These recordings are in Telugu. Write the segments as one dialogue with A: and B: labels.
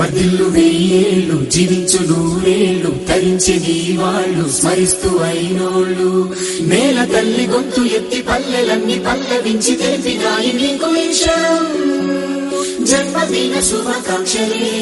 A: వర్ధిల్లు వెయ్యేళ్ళు జీవించు నూరేళ్ళు తరించి నీ వాళ్ళు స్మరిస్తూ అయినోళ్ళు నేల తల్లి గొంతు ఎత్తి పల్లెలన్నీ పల్లవించి తెలిపినాయి నీకు విషయం జన్మదిన శుభాకాంక్షలే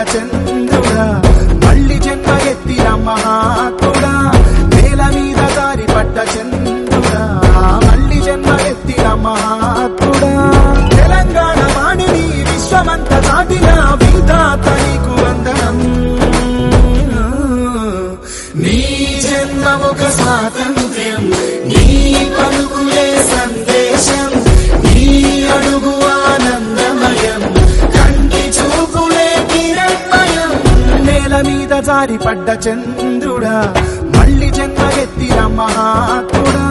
B: చంద్రుడా మళ్ళీ జన్మ ఎత్తిన మహాత్ముడా నేల మీద దారి పడ్డ చంద్రుడా మళ్ళీ జన్మ ఎత్తిన మహాత్ముడా తెలంగాణ వాణిని విశ్వమంత దాటిన విధాత నీకు వందనం
A: నీ జన్మ ఒక స్వాతంత్ర్యం నీ పలుకులే సందేశం నీ అడుగు ఆనందమయం కంటి చూపులే
B: నేల మీద జారి పడ్డ చంద్రుడా మళ్ళీ జన్మ ఎత్తిన మహాత్ముడా